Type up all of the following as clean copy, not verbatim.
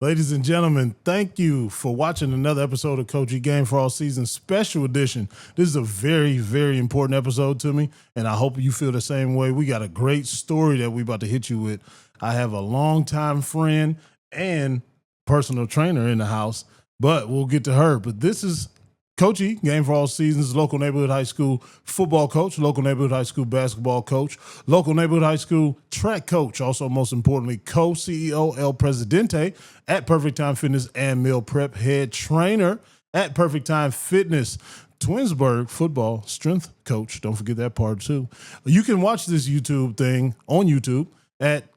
Ladies and gentlemen, thank you for watching another episode of Coach E Game for All Season Special Edition. This is a very, very important episode to me, and I hope you feel the same way. We got a great story that we about to hit you with. I have a longtime friend and personal trainer in the house, but we'll get to her. But this is Coach E, Game for All Seasons, local neighborhood high school football coach, local neighborhood high school basketball coach, local neighborhood high school track coach, also most importantly, co-CEO El Presidente at Perfect Time Fitness and Meal Prep, head trainer at Perfect Time Fitness, Twinsburg football strength coach. Don't forget that part too. You can watch this YouTube thing on YouTube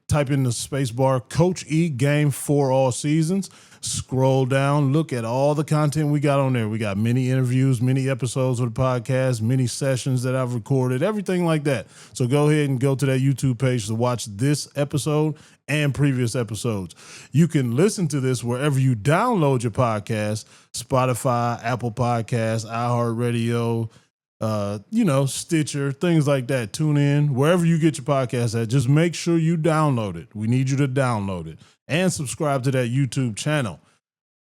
type in the space bar, Coach E Game for All Seasons. Scroll down, look at all the content we got on there. We got many interviews, many episodes of the podcast, many sessions that I've recorded, everything like that. So go ahead and go to that YouTube page to watch this episode and previous episodes. You can listen to this wherever you download your podcast, Spotify, Apple Podcasts, iHeartRadio, Stitcher, things like that. Tune in wherever you get your podcast at. Just make sure you download it. We need you to download it and subscribe to that YouTube channel.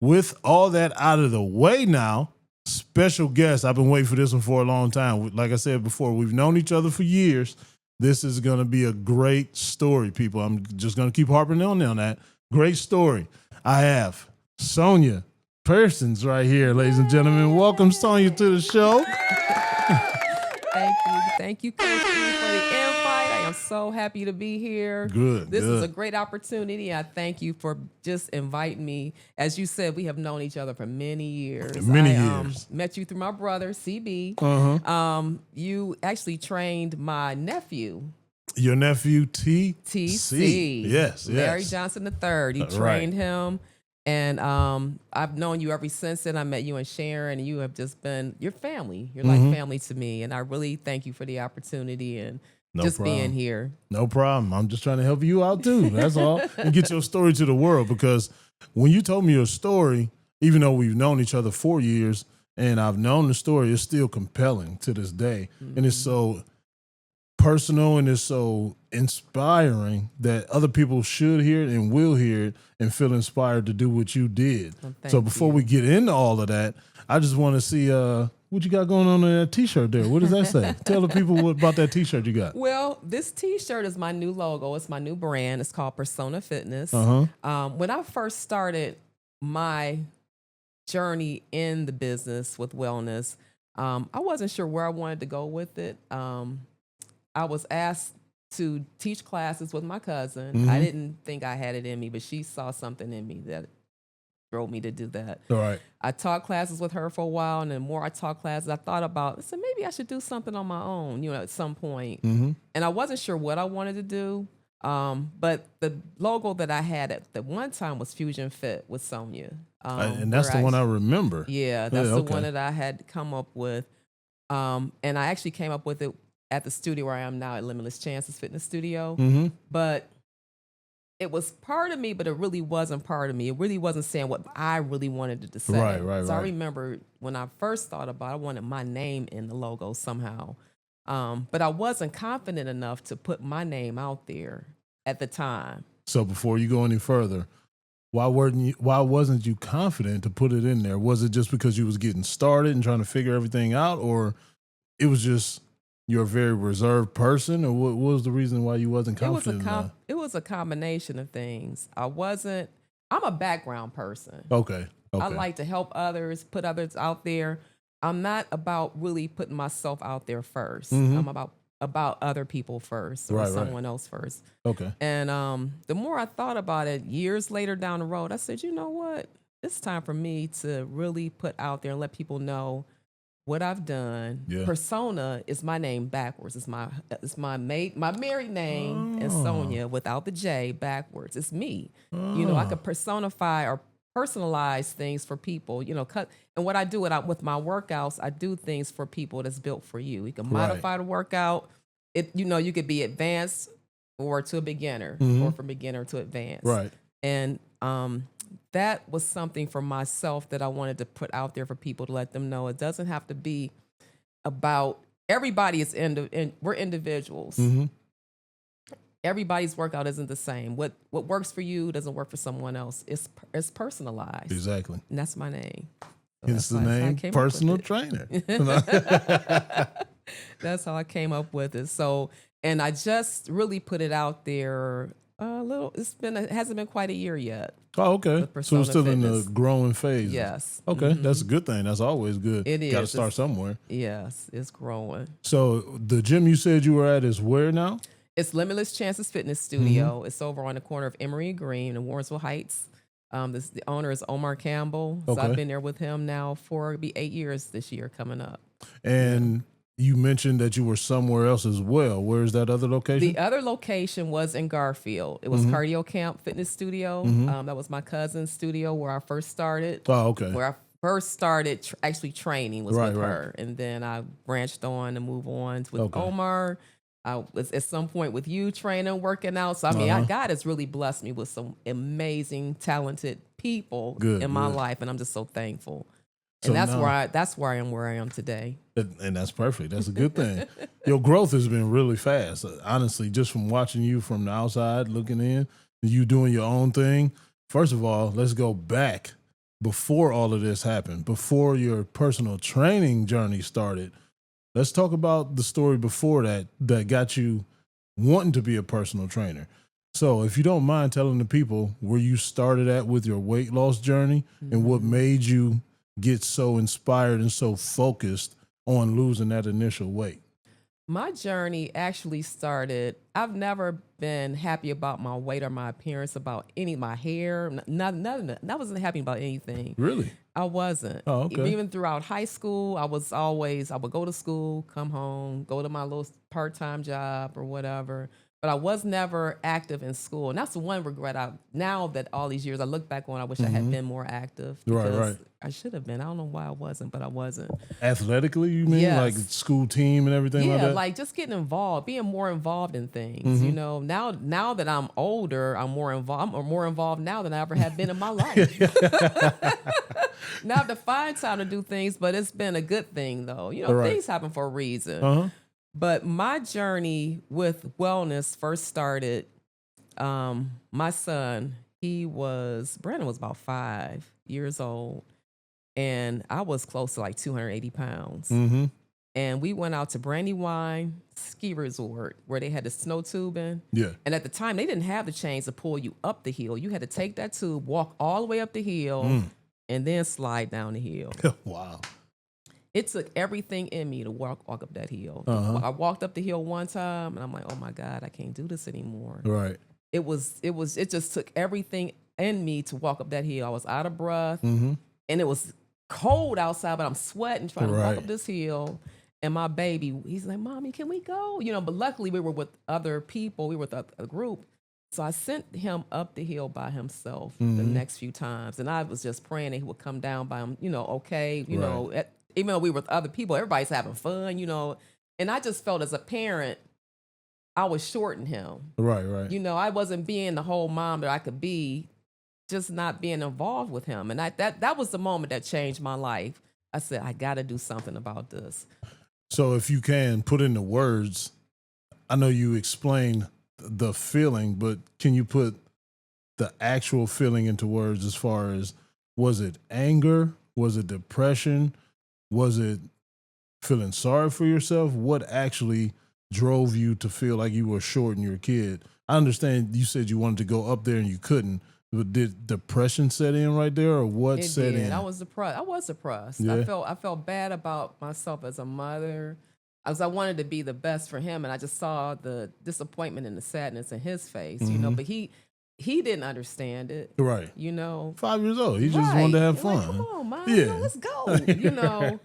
With all that out of the way now, special guest. I've been waiting for this one for a long time. Like I said before, we've known each other for years. This is going to be a great story, people. I'm just going to keep harping on that. Great story. I have Sonja Persons right here, ladies and gentlemen. Welcome, Sonja, to the show. Thank you, Coach E, for the invite. I am so happy to be here. Good. This is a great opportunity. I thank you for just inviting me. As you said, we have known each other for many years. I met you through my brother, CB. Uh-huh. You actually trained my nephew. Your nephew, TC. Yes. Larry Johnson III. You trained him. And I've known you ever since then. I met you and Sharon, and you have just been your family. You're like family to me. And I really thank you for the opportunity and being here. No problem. I'm just trying to help you out too. That's all. And get your story to the world, because when you told me your story, even though we've known each other 4 years and I've known the story, it's still compelling to this day. And it's so personal and it's so inspiring that other people should hear it and will hear it and feel inspired to do what you did. Well, so before we get into all of that, I just want to see what you got going on in that T-shirt there. What does that say? Tell the people about that T-shirt you got. Well, this T-shirt is my new logo. It's my new brand. It's called Persona Fitness. When I first started my journey in the business with wellness, I wasn't sure where I wanted to go with it. I was asked to teach classes with my cousin. I didn't think I had it in me, but she saw something in me that drove me to do that. All right. I taught classes with her for a while, and the more I taught classes, I said, maybe I should do something on my own, at some point. And I wasn't sure what I wanted to do, but the logo that I had at the one time was Fusion Fit with Sonja. And that's the one I remember. Yeah, that's the one that I had come up with. And I actually came up with it at the studio where I am now at Limitless Chances Fitness Studio. But it was part of me, but it really wasn't part of me. It really wasn't saying what I really wanted to say. Right. So I remember when I first thought about it, I wanted my name in the logo somehow. But I wasn't confident enough to put my name out there at the time. So before you go any further, why wasn't you confident to put it in there? Was it just because you was getting started and trying to figure everything out, or it was just you're a very reserved person, or what was the reason why you wasn't confident enough? It was a combination of things. I'm a background person. Okay. I like to help others, put others out there. I'm not about really putting myself out there first. I'm about other people first, or someone else first. Okay. And the more I thought about it, years later down the road, I said, you know what? It's time for me to really put out there and let people know what I've done. Persona is my name backwards. It's my married name, and Sonja without the J backwards. It's me. I could personify or personalize things for people. And what I do with my workouts, I do things for people that's built for you. You can modify the workout. You could be advanced or to a beginner, or from beginner to advanced. Right. And that was something for myself that I wanted to put out there for people to let them know it doesn't have to be about everybody. We're individuals. everybody's workout isn't the same. What works for you doesn't work for someone else. It's personalized. Exactly. And that's my name. So Hence the name personal trainer. That's how I came up with it. So, and I just really put it out there a little. It hasn't been quite a year yet. Oh, okay. So it's still Fitness. in the growing phase. Yes. Okay, that's a good thing. That's always good. It is. Got to start somewhere. Yes, it's growing. So the gym you said you were at is where now? It's Limitless Chances Fitness Studio. It's over on the corner of Emory and Green in Warrensville Heights. The owner is Omar Campbell. So I've been there with him now for it'll be 8 years this year coming up. And you mentioned that you were somewhere else as well. Where is that other location? The other location was in Garfield. It was Cardio Camp Fitness Studio. That was my cousin's studio where I first started. Oh, okay. Where I first started actually training was with her. And then I branched on to move on with Omar. I was at some point with you training, working out. So, I mean, God has really blessed me with some amazing, talented people in my life. And I'm just so thankful. And so that's where I am where I am today. And that's perfect. That's a good thing. Your growth has been really fast. Honestly, just from watching you from the outside, looking in, you doing your own thing. First of all, let's go back before all of this happened, before your personal training journey started. Let's talk about the story before that got you wanting to be a personal trainer. So if you don't mind telling the people where you started at with your weight loss journey and what made you get so inspired and so focused on losing that initial weight. My journey actually started, I've never been happy about my weight or my appearance, about my hair. None. I wasn't happy about anything. Really? I wasn't. Oh, okay. Even throughout high school, I would go to school, come home, go to my little part-time job or whatever. But I was never active in school. And that's the one regret. Now that all these years I look back on, I wish I had been more active. Right. I should have been. I don't know why I wasn't, but I wasn't. Athletically, you mean? Yes. Like school team and everything like that? Yeah, like just getting involved, being more involved in things. You know, now that I'm older, I'm more involved now than I ever have been in my life. Now I have to find time to do things, but it's been a good thing though. You know, things happen for a reason. But my journey with wellness first started, my son, Brandon was about 5 years old, and I was close to like 280 pounds. And we went out to Brandywine Ski Resort where they had the snow tubing. Yeah. And at the time, they didn't have the chains to pull you up the hill. You had to take that tube, walk all the way up the hill, and then slide down the hill. Wow. It took everything in me to walk up that hill. I walked up the hill one time and I'm like, oh my God, I can't do this anymore. Right. It just took everything in me to walk up that hill. I was out of breath and it was cold outside, but I'm sweating trying to walk up this hill. And my baby, he's like, Mommy, can we go? You know, but luckily we were with other people. We were with a group. So I sent him up the hill by himself the next few times. And I was just praying that he would come down by him, you know, okay, you know, even though we were with other people, everybody's having fun, you know. And I just felt as a parent, I was shorting him. Right. You know, I wasn't being the whole mom that I could be, just not being involved with him. And that was the moment that changed my life. I said, I got to do something about this. So if you can put into words, I know you explained the feeling, but can you put the actual feeling into words as far as, was it anger? Was it depression? Was it feeling sorry for yourself? What actually drove you to feel like you were shorting your kid? I understand you said you wanted to go up there and you couldn't, but did depression set in right there, or what set in? I was depressed. Yeah. I felt bad about myself as a mother. I wanted to be the best for him, and I just saw the disappointment and the sadness in his face, you know, but he didn't understand it. Right. You know. 5 years old. He just wanted to have fun. Like, come on, Mom. You know, let's go. You know.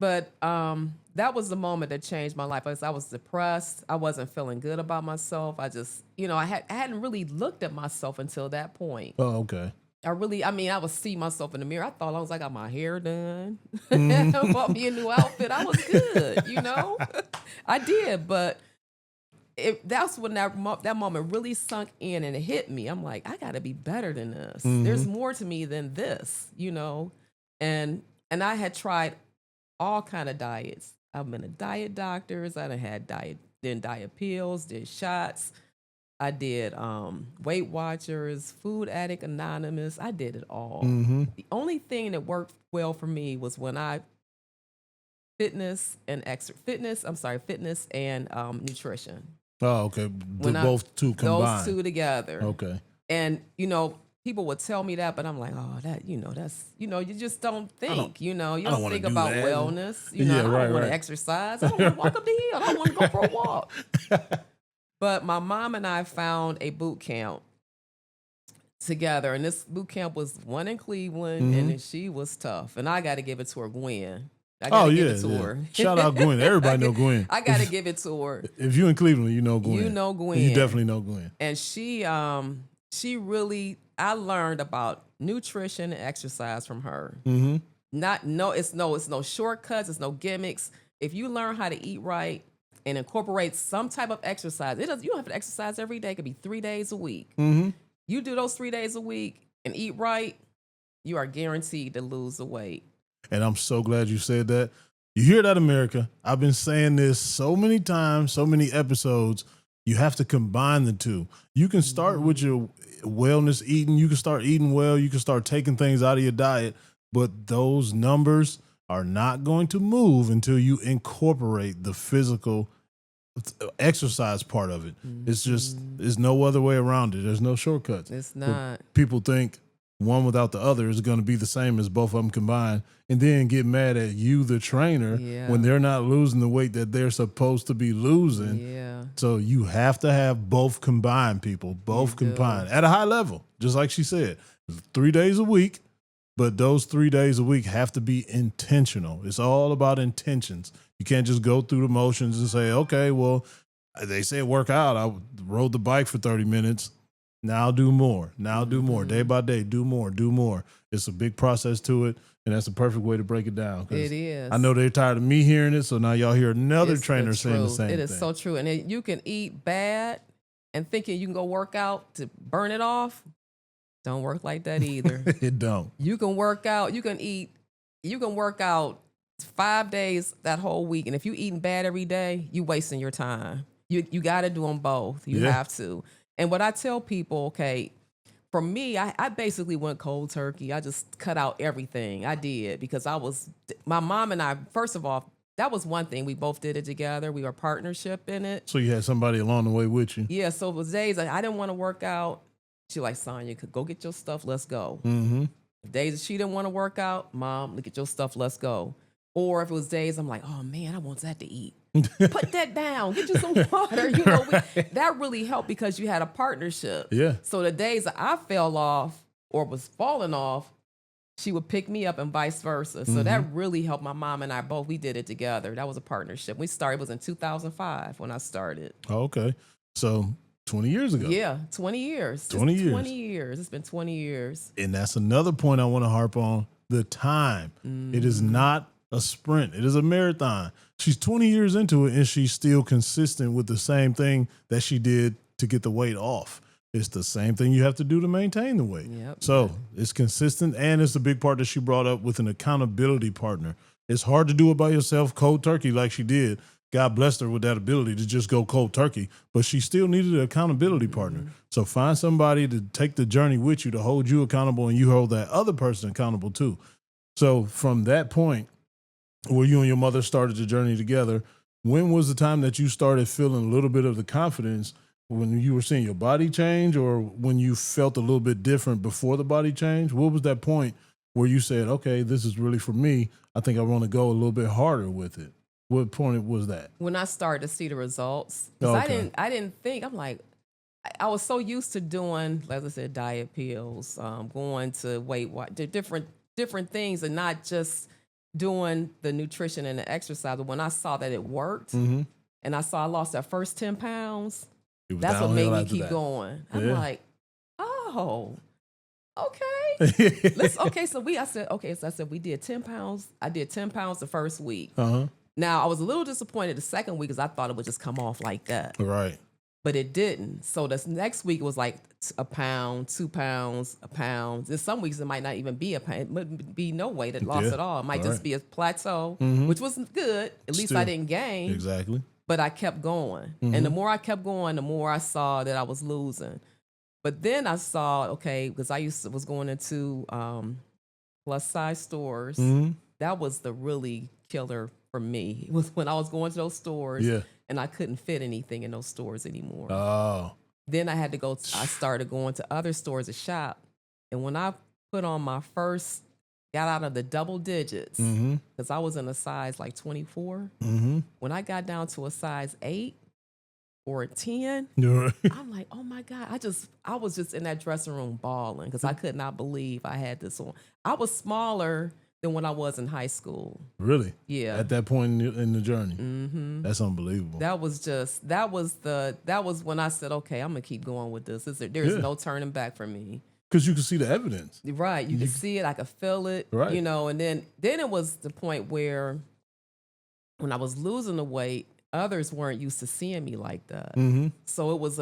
But that was the moment that changed my life. I was depressed. I wasn't feeling good about myself. I just, you know, I hadn't really looked at myself until that point. Oh, okay. I would see myself in the mirror. I thought, as long as I got my hair done, bought me a new outfit, I was good, you know? I did, but that's when that moment really sunk in and it hit me. I'm like, I got to be better than this. There's more to me than this, you know? And I had tried all kind of diets. I've been to diet doctors. I done had diet pills, did shots. I did Weight Watchers, Food Addict Anonymous. I did it all. The only thing that worked well for me was when I fitness and nutrition. Oh, okay. Both two combined. Those two together. Okay. And people would tell me that, but I'm like, oh, that's you just don't think. You don't think about wellness. I don't want to exercise. I don't want to walk up the hill. I don't want to go for a walk. But my mom and I found a boot camp together, and this boot camp was one in Cleveland, and she was tough. And I got to give it to her, Gwen. I gotta give it to her. Shout out Gwen. Everybody know Gwen. I gotta give it to her. If you in Cleveland, you know Gwen. You know Gwen. You definitely know Gwen. And she really, I learned about nutrition and exercise from her. It's no shortcuts. It's no gimmicks. If you learn how to eat right and incorporate some type of exercise, you don't have to exercise every day. It could be 3 days a week. You do those 3 days a week and eat right, you are guaranteed to lose the weight. And I'm so glad you said that. You hear that, America? I've been saying this so many times, so many episodes. You have to combine the two. You can start with your wellness eating. You can start eating well. You can start taking things out of your diet. But those numbers are not going to move until you incorporate the physical exercise part of it. There's no other way around it. There's no shortcuts. It's not. But people think one without the other is going to be the same as both of them combined, and then get mad at you, the trainer, when they're not losing the weight that they're supposed to be losing. Yeah. So you have to have both combined, people, both combined at a high level, just like she said, 3 days a week, but those 3 days a week have to be intentional. It's all about intentions. You can't just go through the motions and say, okay, well, they say work out. I rode the bike for 30 minutes. Now do more. Now do more. Day by day, do more. It's a big process to it, and that's the perfect way to break it down. It is. I know they're tired of me hearing it, so now y'all hear another trainer saying the same thing. It is so true. And you can eat bad and thinking you can go work out to burn it off. Don't work like that either. It don't. You can work out. You can work out 5 days that whole week, and if you eating bad every day, you wasting your time. You got to do them both. You have to. And what I tell people, okay, for me, I basically went cold turkey. I just cut out everything. I did because my mom and I, first of all, that was one thing. We both did it together. We were partnership in it. So you had somebody along the way with you. Yeah. So it was days I didn't want to work out. She like, Sonja, go get your stuff. Let's go. Days she didn't want to work out, Mom, look at your stuff. Let's go. Or if it was days I'm like, oh man, I want that to eat. Put that down. Get you some water. That really helped because you had a partnership. Yeah. So the days that I fell off or was falling off, she would pick me up and vice versa. So that really helped my mom and I both. We did it together. That was a partnership. It was in 2005 when I started. Oh, okay. So 20 years ago. Yeah, 20 years. 20 years. 20 years. It's been 20 years. And that's another point I want to harp on, the time. It is not a sprint. It is a marathon. She's 20 years into it, and she's still consistent with the same thing that she did to get the weight off. It's the same thing you have to do to maintain the weight. Yep. So it's consistent, and it's a big part that she brought up with an accountability partner. It's hard to do it by yourself, cold turkey, like she did. God blessed her with that ability to just go cold turkey, but she still needed an accountability partner. So find somebody to take the journey with you, to hold you accountable, and you hold that other person accountable too. So from that point, where you and your mother started the journey together, when was the time that you started feeling a little bit of the confidence, when you were seeing your body change, or when you felt a little bit different before the body change? What was that point where you said, okay, this is really for me. I think I want to go a little bit harder with it? What point was that? When I started to see the results. Okay. I didn't think, I'm like, I was so used to doing, as I said, diet pills, going to Weight Watchers, different things, and not just doing the nutrition and the exercise. But when I saw that it worked, and I saw I lost that first 10 pounds, that's what made me keep going. I'm like, oh, okay. So I said we did 10 pounds. I did 10 pounds the first week. Now I was a little disappointed the second week because I thought it would just come off like that. Right. But it didn't. So this next week it was like a pound, 2 pounds, a pound. In some weeks it might not even be a pound. It might be no weight loss at all. It might just be a plateau, which wasn't good. At least I didn't gain. Exactly. but I kept going. And the more I kept going, the more I saw that I was losing. But then I saw, okay, because was going into plus size stores. That was the really killer for me. It was when I was going to those stores and I couldn't fit anything in those stores anymore. Oh. Then I had to go, I started going to other stores to shop. And when I put on my first, got out of the double digits, because I was in a size like 24. When I got down to a size 8 or a 10, I'm like, oh my God. I was just in that dressing room bawling because I could not believe I had this on. I was smaller than when I was in high school. Really? Yeah. At that point in the journey? That's unbelievable. That was when I said, okay, I'm going to keep going with this. There's no turning back for me. Because you can see the evidence. Right. You can see it. I could feel it. Right. You know, and then it was the point where when I was losing the weight, others weren't used to seeing me like that. So it was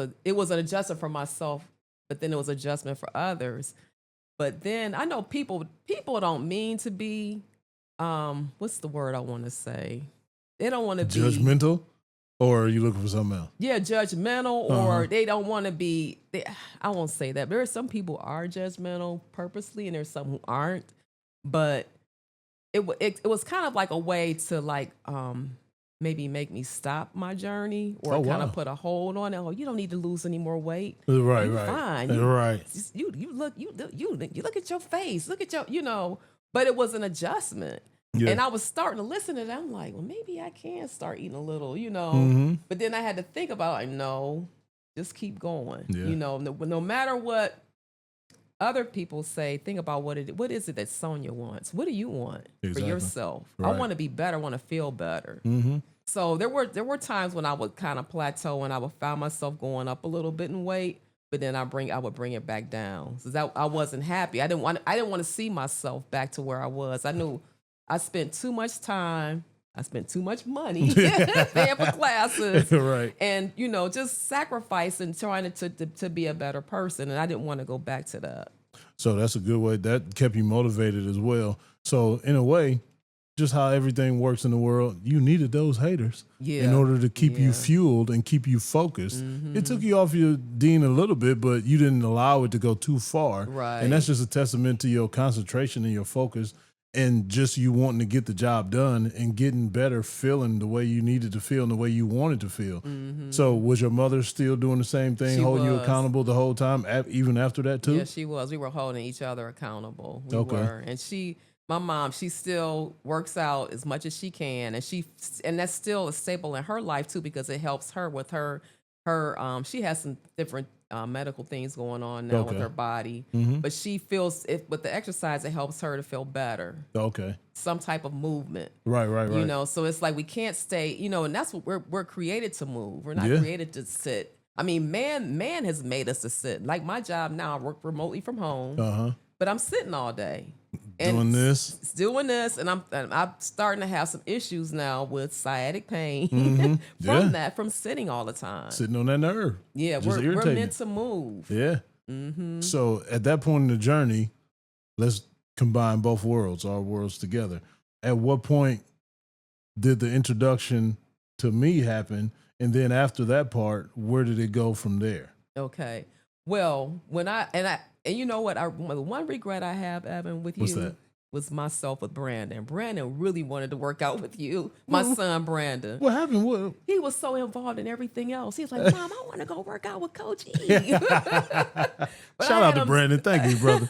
an adjustment for myself, but then it was adjustment for others. But then I know people don't mean to be, what's the word I want to say? They don't want to be judgmental, or are you looking for something else? Yeah, judgmental, or they don't want to be. I won't say that. There are some people who are judgmental purposely, and there's some who aren't. But it was kind of like a way to like maybe make me stop my journey, or kind of put a hold on it. Oh, you don't need to lose any more weight. Right, You're right, fine. You look at your face. Look at your. But it was an adjustment. Yeah. And I was starting to listen to that. I'm like, well, maybe I can start eating a little, But then I had to think about, like, no, just keep going. Yeah. No matter what other people say, think about what is it that Sonja wants? What do you want for yourself? Right. I want to be better. I want to feel better. So there were times when I would kind of plateau and I would find myself going up a little bit in weight, but then I would bring it back down. So I wasn't happy. I didn't want to see myself back to where I was. I knew I spent too much time. I spent too much money paying for classes, right? And just sacrificing, trying to be a better person, and I didn't want to go back to that. So that's a good way. That kept you motivated as well. So in a way, just how everything works in the world, you needed those haters in order to keep you fueled and keep you focused. It took you off your Dean a little bit, but you didn't allow it to go too far. Right. And that's just a testament to your concentration and your focus, and just you wanting to get the job done and getting better, feeling the way you needed to feel and the way you wanted to feel. So was your mother still doing the same thing, holding you accountable the whole time, even after that too? Yeah, she was. We were holding each other accountable. We were. And my mom, she still works out as much as she can. And that's still a staple in her life too, because it helps her with her she has some different medical things going on now with her body, but she feels with the exercise, it helps her to feel better. Okay. Some type of movement. Right. So it's like we can't stay, and that's what we're created to move. We're not created to sit. I mean, man has made us to sit. Like my job now, I work remotely from home, but I'm sitting all day. Doing this, and I'm starting to have some issues now with sciatic pain from sitting all the time, sitting on that nerve. Yeah, we're meant to move. Yeah. So at that point in the journey, let's combine both worlds, our worlds together. At what point did the introduction to me happen, and then after that part, where did it go from there? Okay. Well, and you know what? The one regret I have, Evan, with you was myself with Brandon. Brandon really wanted to work out with you. My son, Brandon. What happened? He was so involved in everything else. He was like, Mom, I want to go work out with Coach E. Shout out to Brandon. Thank you, brother.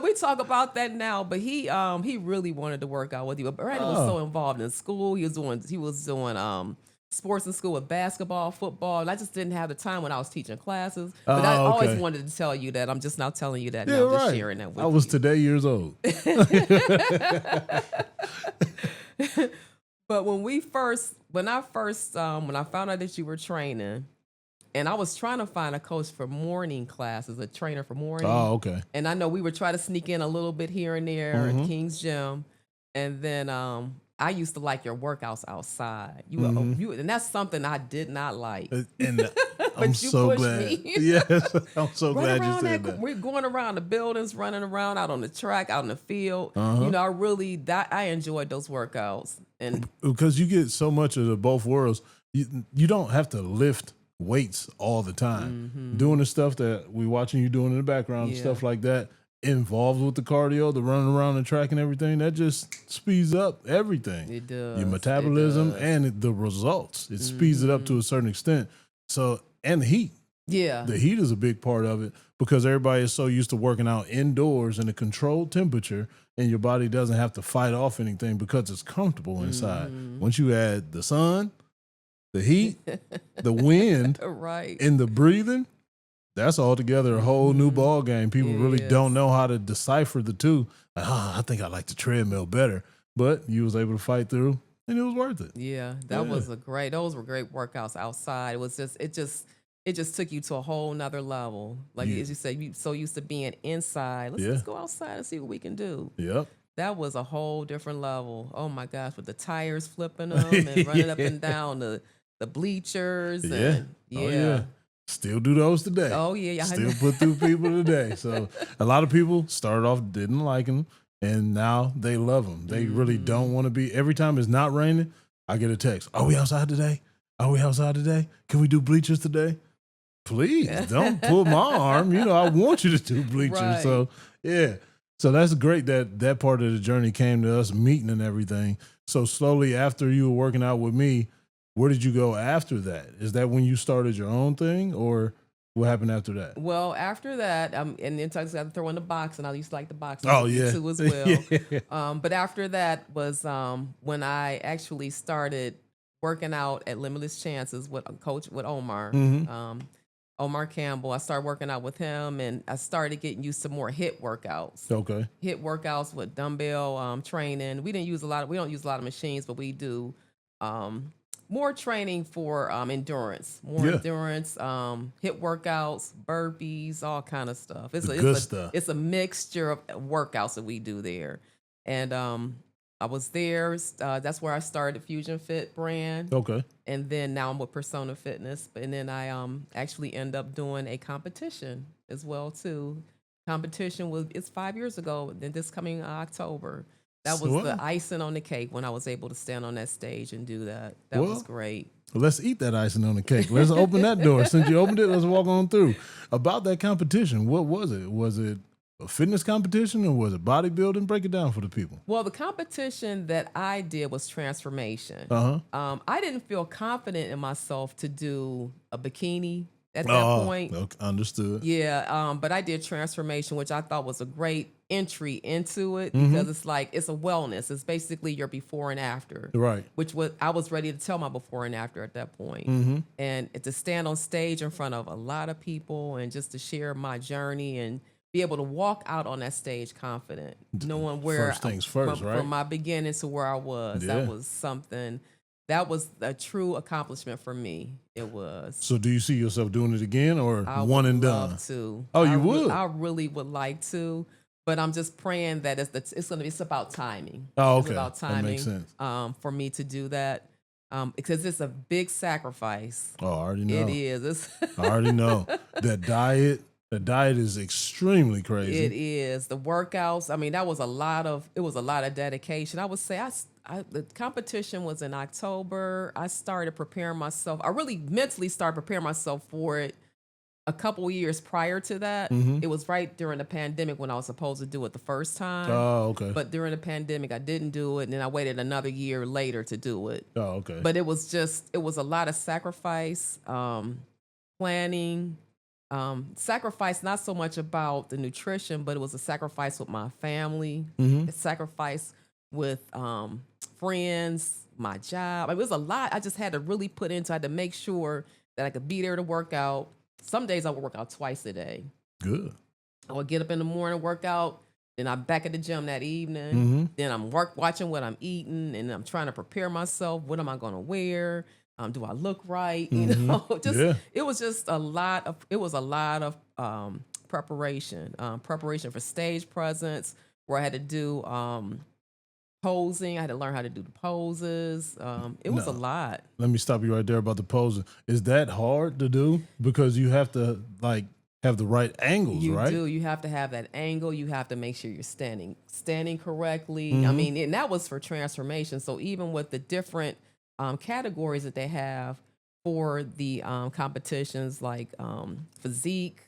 We talk about that now, but he really wanted to work out with you. But Brandon was so involved in school. He was doing sports in school with basketball, football, and I just didn't have the time when I was teaching classes. But I always wanted to tell you that. I'm just now telling you that now, just sharing that with you. I was today years old. But when I found out that you were training, and I was trying to find a coach for morning classes, a trainer for morning. Oh, okay. And I know we would try to sneak in a little bit here and there at King's Gym. And then I used to like your workouts outside. And that's something I did not like. And I'm so glad. Me. Yes, I'm so glad you said that. We're going around the buildings, running around out on the track, out in the field. I enjoyed those workouts. And because you get so much of the both worlds, you don't have to lift weights all the time. Doing the stuff that we watching you doing in the background and stuff like that, involved with the cardio, the running around the track and everything, that just speeds up everything. It does. Your metabolism and the results. It speeds it up to a certain extent. So, and the heat. Yeah. The heat is a big part of it because everybody is so used to working out indoors in a controlled temperature, and your body doesn't have to fight off anything because it's comfortable inside. Once you add the sun, the heat, the wind, right, and the breathing, that's altogether a whole new ball game. People really don't know how to decipher the two. I think I like the treadmill better, but you was able to fight through, and it was worth it. Yeah, those were great workouts outside. It just took you to a whole nother level. Like as you said, you so used to being inside. Let's go outside and see what we can do. Yep. That was a whole different level. Oh my gosh, with the tires flipping them and running up and down the bleachers. And, Oh, yeah. Still do those today. Oh, yeah. Still put through people today. So a lot of people started off, didn't like them, and now they love them. They really don't want to be. Every time it's not raining, I get a text. Are we outside today? Are we outside today? Can we do bleachers today? Please don't pull my arm. I want you to do bleachers. Right. So, yeah. So that's great that part of the journey came to us meeting and everything. So slowly after you were working out with me, where did you go after that? Is that when you started your own thing, or what happened after that? Well, after that, and then I got to throw in the boxing. I used to like the boxing too as well. But after that was when I actually started working out at Limitless Chances with Omar. Omar Campbell. I started working out with him, and I started getting used to more HIIT workouts. Okay. HIIT workouts with dumbbell training. We don't use a lot of machines, but we do more training for endurance, endurance, HIIT workouts, burpees, all kind of stuff. It's a mixture of workouts that we do there. And I was there. That's where I started the Fusion Fit brand. Okay. And then now I'm with Persona Fitness. And then I actually end up doing a competition as well too. Competition it's 5 years ago. Then this coming October. That was the icing on the cake when I was able to stand on that stage and do that. That was great. Let's eat that icing on the cake. Let's open that door. Since you opened it, let's walk on through. About that competition, what was it? Was it a fitness competition or was it bodybuilding? Break it down for the people. Well, the competition that I did was transformation. I didn't feel confident in myself to do a bikini at that point. Okay, understood. Yeah, but I did transformation, which I thought was a great entry into it because it's a wellness. It's basically your before and after. Right. I was ready to tell my before and after at that point. And to stand on stage in front of a lot of people and just to share my journey and be able to walk out on that stage confident, knowing where first things first, right? From my beginning to where I was. Yeah. That was something. That was a true accomplishment for me. It was. So do you see yourself doing it again or one and done? I would love to. Oh, you would? I really would like to, but I'm just praying that it's about timing. Oh, okay. It's about timing. That makes sense. For me to do that. Because it's a big sacrifice. Oh, I already know. It is. I already know. The diet is extremely crazy. It is. The workouts, I mean, it was a lot of dedication. I would say the competition was in October. I started preparing myself. I really mentally started preparing myself for it a couple years prior to that. It was right during the pandemic when I was supposed to do it the first time. Oh, okay. But during the pandemic, I didn't do it. And then I waited another year later to do it. Oh, okay. But it was a lot of sacrifice, planning, sacrifice, not so much about the nutrition, but it was a sacrifice with my family, a sacrifice with friends, my job. It was a lot I just had to really put into. I had to make sure that I could be there to work out. Some days I would work out twice a day. Good. I would get up in the morning, work out, then I'm back at the gym that evening. Then I'm watching what I'm eating, and I'm trying to prepare myself. What am I going to wear? Do I look right? It was just a lot of preparation. Preparation for stage presence, where I had to do posing. I had to learn how to do the poses. It was a lot. Let me stop you right there about the posing. Is that hard to do? Because you have to have the right angles, right? You do. You have to have that angle. You have to make sure you're standing correctly. I mean, and that was for transformation. So even with the different categories that they have for the competitions, like physique,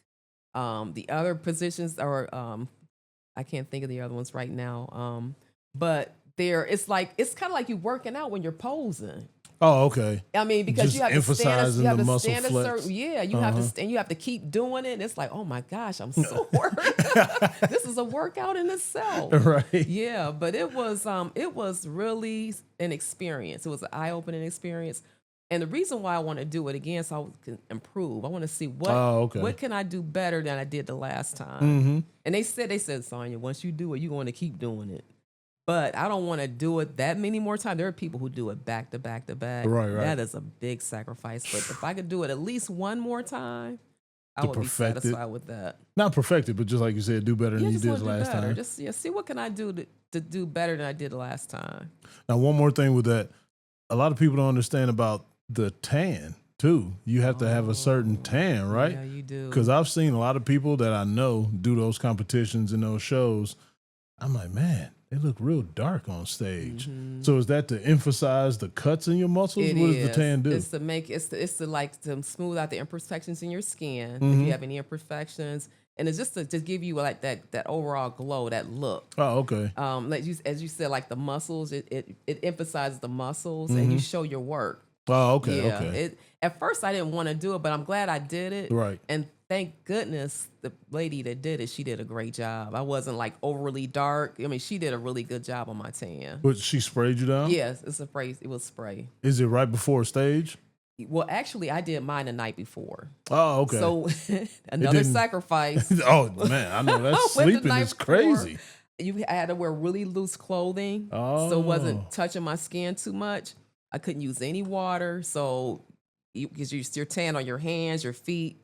the other positions are I can't think of the other ones right now. But it's kind of like you working out when you're posing. Oh, okay. I mean, because just you have to stand, you have the to muscle stand flex. a certain, you have to stand, you have to keep doing it. And it's like, oh my gosh, I'm sore. This is a workout in itself, right? Yeah, but it was really an experience. It was an eye-opening experience, and the reason why I want to do it again, so I can improve. I want to see what can I do better than I did the last time. And they said, Sonja, once you do it, you're going to keep doing it. But I don't want to do it that many more times. There are people who do it back to back to back. Right. That is a big sacrifice. But if I could do it at least one more time, I would be satisfied with that. Not perfect it, but just like you said, do better than you did last time. Just see what can I do to do better than I did last time. Now, one more thing with that. A lot of people don't understand about the tan, too. You have to have a certain tan, right? Yeah, you do. Because I've seen a lot of people that I know do those competitions and those shows. I'm like, man, they look real dark on stage. So is that to emphasize the cuts in your muscles? What does the tan do? It's to make it's to smooth out the imperfections in your skin if you have any imperfections, and it's just to give you like that overall glow, that look. Oh, okay. As you said, like the muscles, it emphasizes the muscles, and you show your work. Oh, okay. Yeah. Okay. At first, I didn't want to do it, but I'm glad I did it. Right. And thank goodness the lady that did it, she did a great job. I wasn't like overly dark. I mean, she did a really good job on my tan. But she sprayed you down? Yes, it was spray. Is it right before stage? Well, actually, I did mine the night before. Oh, okay. So another sacrifice. Oh, man, I know that sleeping is crazy. I had to wear really loose clothing, so it wasn't touching my skin too much. I couldn't use any water, so because you're tan on your hands, your feet,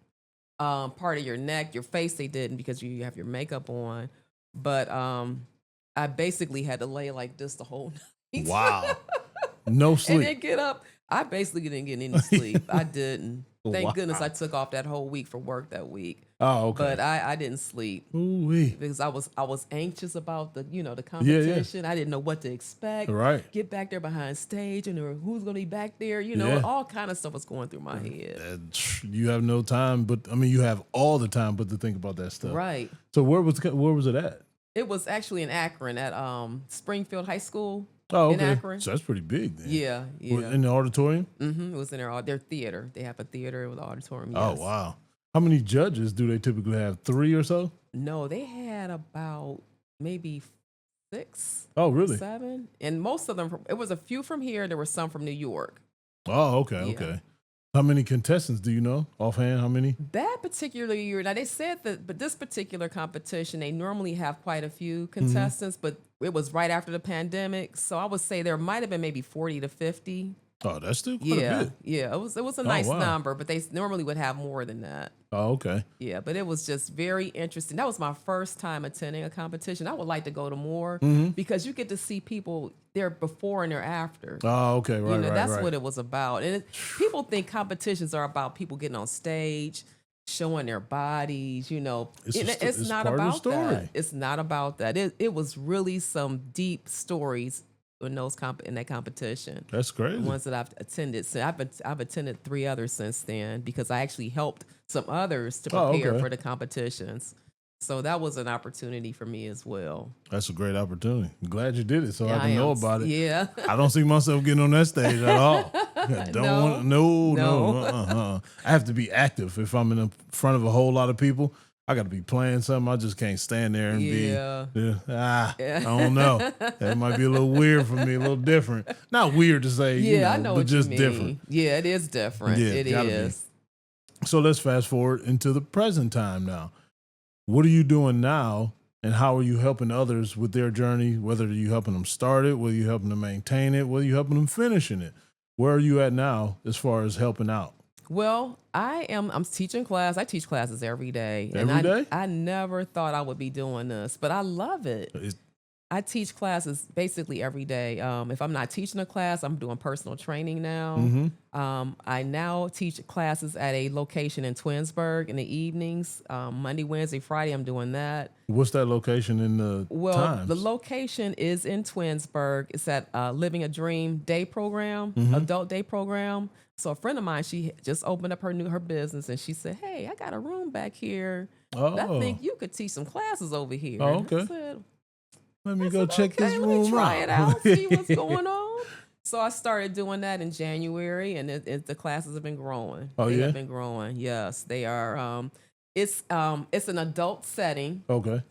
part of your neck, your face. They didn't because you have your makeup on, but I basically had to lay like this the whole night. Wow, no sleep. And then get up. I basically didn't get any sleep. I didn't. Thank goodness I took off that whole week for work that week. Oh, okay. But I didn't sleep. Ooh-wee. Because I was anxious about the competition. I didn't know what to expect. Right. Get back there behind stage and who's gonna be back there. All kind of stuff was going through my head. You have no time, but I mean you have all the time but to think about that stuff. Right. So where was it at? It was actually in Akron at Springfield High School. Oh, okay. In Akron. So that's pretty big then. Yeah. In the auditorium? Mm-hmm. It was in their theater. They have a theater with an auditorium. Yes. Oh, wow. How many judges do they typically have? 3 or so? No, they had about maybe 6. Oh, really? 7. And most of them, it was a few from here. There were some from New York. Oh, okay, Yeah. okay. How many contestants do you know offhand? How many? That particular year, now they said but this particular competition, they normally have quite a few contestants, but it was right after the pandemic. So I would say there might have been maybe 40 to 50. Oh, that's still quite a bit. Yeah, it was a nice number, but they normally would have more than that. Oh, okay. Yeah, but it was just very interesting. That was my first time attending a competition. I would like to go to more because you get to see people there before and their after. Oh, okay, right, That's what it was about. And people think competitions are about people getting on stage, showing their bodies. It's not about that. It's not about that. It was really some deep stories in that competition. That's crazy. The ones that I've attended. So I've attended 3 others since then because I actually helped some others to prepare for the competitions. So that was an opportunity for me as well. That's a great opportunity. I'm glad you did it so I can know about it. Yeah. I don't see myself getting on that stage at all. No. I have to be active. If I'm in front of a whole lot of people, I got to be playing something. I just can't stand there and I don't know. That might be a little weird for me, a little different. Not weird to say, I know but what just you mean. different. Yeah, it is different. Yeah, it is. Be. So let's fast forward into the present time now. What are you doing now, and how are you helping others with their journey, whether you're helping them start it, whether you're helping them maintain it, whether you're helping them finishing it? Where are you at now as far as helping out? Well, I'm teaching class. I teach classes every day. Every day? I never thought I would be doing this, but I love it. I teach classes basically every day. If I'm not teaching a class, I'm doing personal training now. I now teach classes at a location in Twinsburg in the evenings. Monday, Wednesday, Friday, I'm doing that. What's that location in the times? The location is in Twinsburg. It's at Living a Dream Day Program, adult day program. So a friend of mine, she just opened up her business, and she said, "Hey, I got a room back here. Oh. I think you could teach some classes over here." Oh, okay. I said, let me go check this room out. Let me try it out, see what's going on. So I started doing that in January, and the classes have been growing. They have been growing. Yes, they are. It's an adult setting. Okay.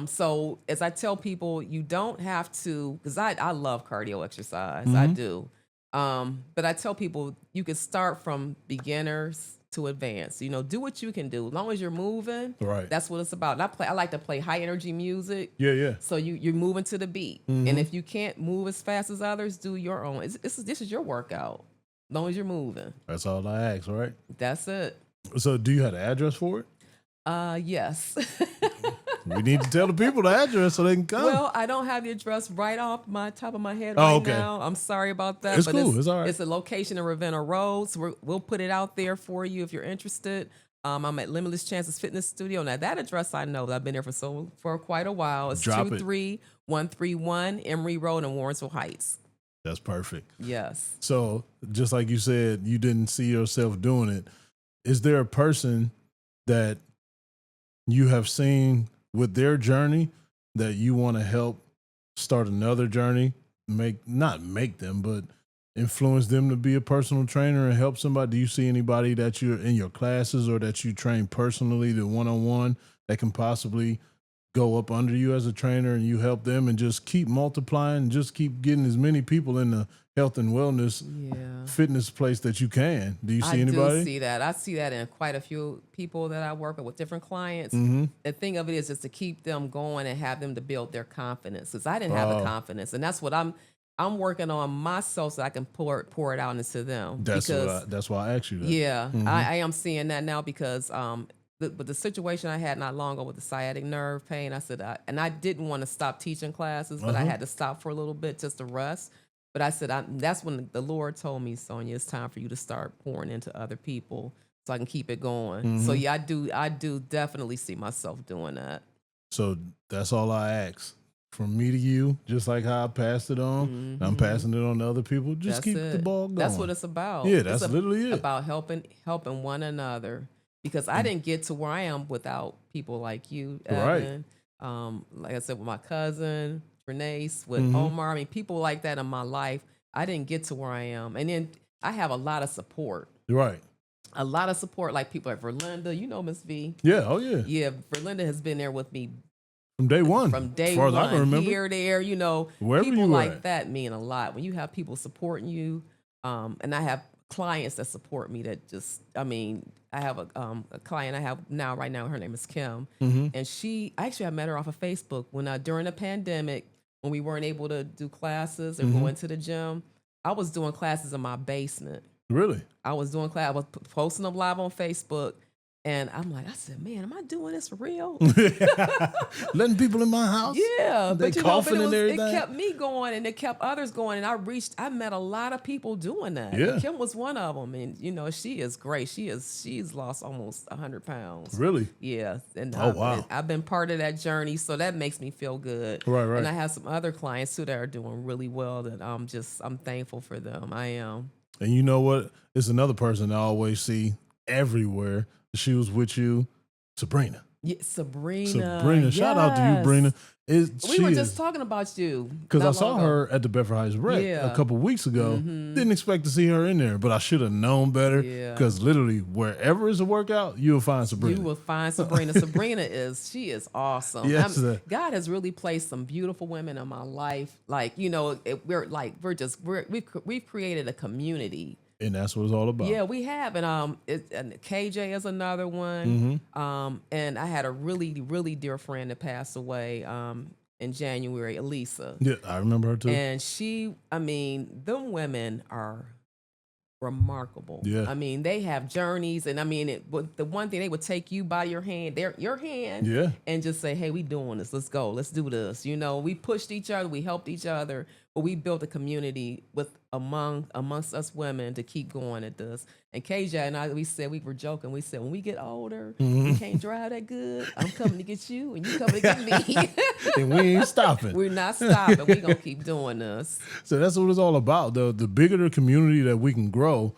So as I tell people, you don't have to, because I love cardio exercise. I do. But I tell people you can start from beginners to advanced. Do what you can do. As long as you're moving, right. That's what it's about. And I like to play high energy music. Yeah. So you're moving to the beat. And if you can't move as fast as others, do your own. This is your workout. As long as you're moving. That's all I ask, right? That's it. So do you have an address for it? Yes. We need to tell the people the address so they can come. Well, I don't have the address right off my top of my head right now. I'm sorry about that. It's cool. It's all right. It's a location in Ravenna Road, so we'll put it out there for you if you're interested. I'm at Limitless Chances Fitness Studio. Now, that address I know. I've been there for quite a while. It's 23131 Emory Road in Warrensville Heights. That's perfect. Yes. So, just like you said, you didn't see yourself doing it. Is there a person that you have seen with their journey that you want to help start another journey, not make them, but influence them to be a personal trainer and help somebody? Do you see anybody that you're in your classes or that you train personally, the one-on-one, that can possibly go up under you as a trainer and you help them and just keep multiplying and just keep getting as many people in the health and wellness fitness place that you can? Do you see anybody? I do see that. I see that in quite a few people that I work with different clients. The thing of it is just to keep them going and have them to build their confidence, because I didn't have the confidence, and that's what I'm working on myself so I can pour it out into them. That's why I asked you that. Yeah, I am seeing that now because the situation I had not long ago with the sciatic nerve pain, I said, and I didn't want to stop teaching classes, but I had to stop for a little bit just to rest. But I said, that's when the Lord told me, Sonja, it's time for you to start pouring into other people so I can keep it going. So yeah, I do definitely see myself doing that. So that's all I ask. From me to you, just like how I passed it on, I'm passing it on to other people. Just keep the ball going. That's what it's about. Yeah, that's literally it. About helping one another. Because I didn't get to where I am without people like you, Evan. Right. Like I said, with my cousin, Renace, with Omar. I mean, people like that in my life. I didn't get to where I am. And then I have a lot of support. Right. A lot of support, like people like Verlinda. You know Miss V. Yeah, oh yeah. Yeah, Verlinda has been there with me. From day one. From day one. As far as I can remember. Here, there, wherever people you like at. that mean a lot. When you have people supporting you, and I have clients that support me that just, I have a client I have right now, her name is Kim. And I met her off of Facebook when during the pandemic, when we weren't able to do classes or go into the gym. I was doing classes in my basement. Really? I was doing class. I was posting them live on Facebook. And I said, man, am I doing this for real? Letting people in my house? Yeah. They coughing and everything? It kept me going and it kept others going. And I met a lot of people doing that. Yeah. And Kim was one of them. And, she is great. She's lost almost 100 pounds. Really? Yeah. And wow. I've been part of that journey. So that makes me feel good. Right. And I have some other clients too that are doing really well that I'm thankful for them. I am. And you know what? It's another person I always see everywhere. She was with you, Sabrina. Yeah, Sabrina. Yes. Shout out to you, Brina. We were just talking about you. Because I saw her at the Bedford Heights Rec a couple weeks ago. Didn't expect to see her in there, but I should have known better. Because literally, wherever is a workout, you'll find Sabrina. You will find Sabrina. Sabrina she is awesome. Yes, God has really placed some beautiful women in my life. Like, we've created a community. And that's what it's all about. Yeah, we have. And KJ is another one. And I had a really, really dear friend that passed away in January, Elisa. Yeah, I remember her too. And them women are remarkable. Yeah. I mean, they have journeys, and I mean, the one thing, they would take you by your hand, Yeah. and just say, "Hey, we doing this. Let's go. Let's do this." You know, we pushed each other, we helped each other, but we built a community amongst us women to keep going at this. And KJ and I, we were joking. We said, when we get older, we can't drive that good. I'm coming to get you, and you coming to get me. And we ain't stopping. We're not stopping. We're gonna keep doing this. So that's what it's all about. The bigger the community that we can grow,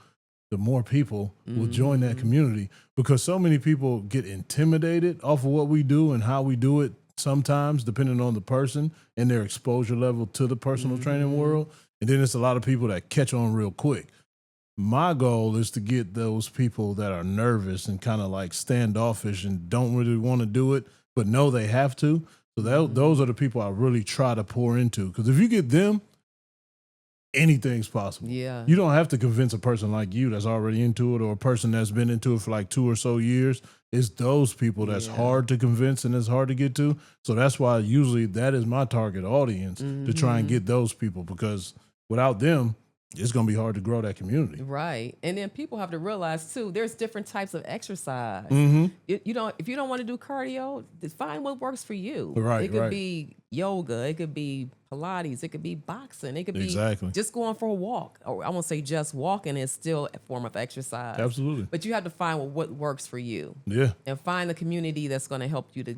the more people will join that community, because so many people get intimidated off of what we do and how we do it sometimes, depending on the person and their exposure level to the personal training world. And then it's a lot of people that catch on real quick. My goal is to get those people that are nervous and kind of like standoffish and don't really want to do it, but know they have to. So those are the people I really try to pour into. Because if you get them, anything's possible. Yeah. You don't have to convince a person like you that's already into it, or a person that's been into it for like 2 or so years. It's those people that's hard to convince and it's hard to get to. So that's why usually that is my target audience, to try and get those people, because without them, it's going to be hard to grow that community. Right. And then people have to realize too, there's different types of exercise. If you don't want to do cardio, find what works for you. Right. It could be yoga, it could be Pilates, it could be boxing, it could be just going for a walk. Or I won't say just walking is still a form of exercise. Absolutely. But you have to find what works for you. Yeah. And find the community that's going to help you to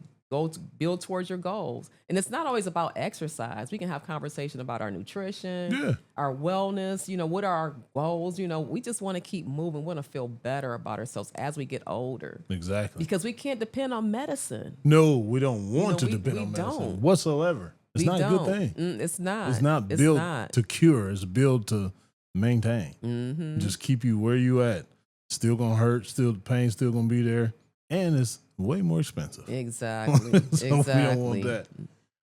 build towards your goals. And it's not always about exercise. We can have conversation about our nutrition, our wellness, what are our goals? We just want to keep moving. We want to feel better about ourselves as we get older. Exactly. Because we can't depend on medicine. No, we don't want to depend on medicine whatsoever. It's not a good thing. It's not. It's not built to cure. It's built to maintain. Just keep you where you at. Still going to hurt. Still, the pain's still going to be there. And it's way more expensive. Exactly. So we don't want that.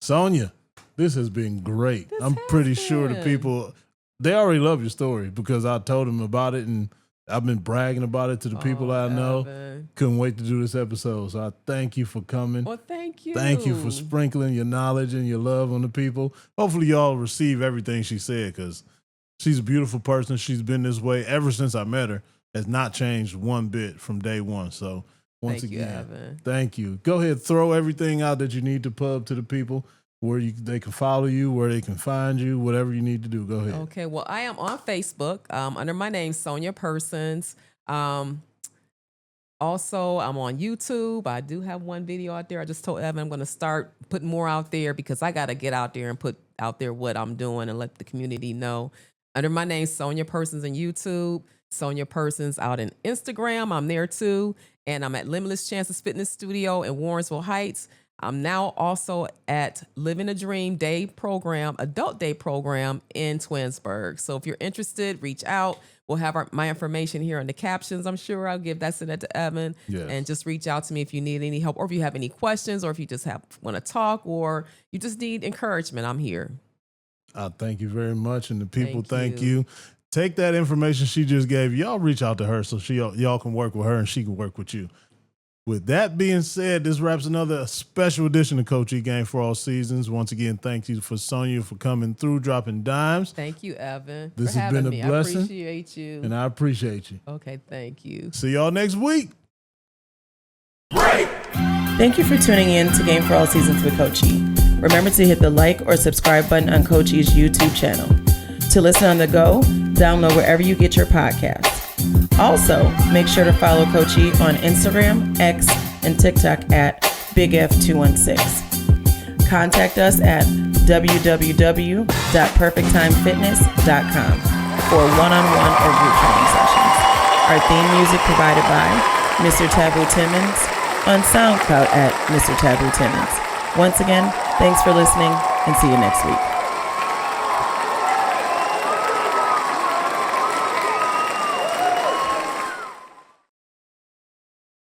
Sonja, this has been great. I'm pretty sure the people, they already love your story, because I told them about it and I've been bragging about it to the people I know. Evan. Couldn't wait to do this episode. So I thank you for coming. Well, thank you. Thank you for sprinkling your knowledge and your love on the people. Hopefully y'all receive everything she said, because she's a beautiful person. She's been this way ever since I met her. Has not changed one bit from day one. So once again, thank you. Go ahead, throw everything out that you need to pub to the people, where they can follow you, where they can find you, whatever you need to do. Go ahead. Okay, well, I am on Facebook under my name, Sonja Persons. Also, I'm on YouTube. I do have one video out there. I just told Evan I'm going to start putting more out there, because I got to get out there and put out there what I'm doing and let the community know. Under my name, Sonja Persons on YouTube, Sonja Persons out in Instagram. I'm there too. And I'm at Limitless Chances Fitness Studio in Warrensville Heights. I'm now also at Living a Dream adult day program in Twinsburg. So if you're interested, reach out. We'll have my information here in the captions. I'm sure I'll send that to Evan. Yes. And just reach out to me if you need any help, or if you have any questions, or if you just want to talk, or you just need encouragement. I'm here. Thank you very much. And the people, thank you. Take that information she just gave. Y'all reach out to her so y'all can work with her and she can work with you. With that being said, this wraps another special edition of Coach E Game for All Seasons. Once again, thank you for Sonja for coming through, dropping dimes. Thank you, Evan. This has been a blessing. I appreciate you. And I appreciate you. Okay, thank you. See y'all next week. Thank you for tuning in to Game for All Seasons with Coach E. Remember to hit the like or subscribe button on Coach E's YouTube channel. To listen on the go, download wherever you get your podcasts. Also, make sure to follow Coach E on Instagram, X, and TikTok at BigF216. Contact us at www.perfecttimefitness.com for one-on-one or group training sessions. Our theme music provided by Mr. Taboo Timmons on SoundCloud at Mr. Taboo Timmons. Once again, thanks for listening, and see you next week.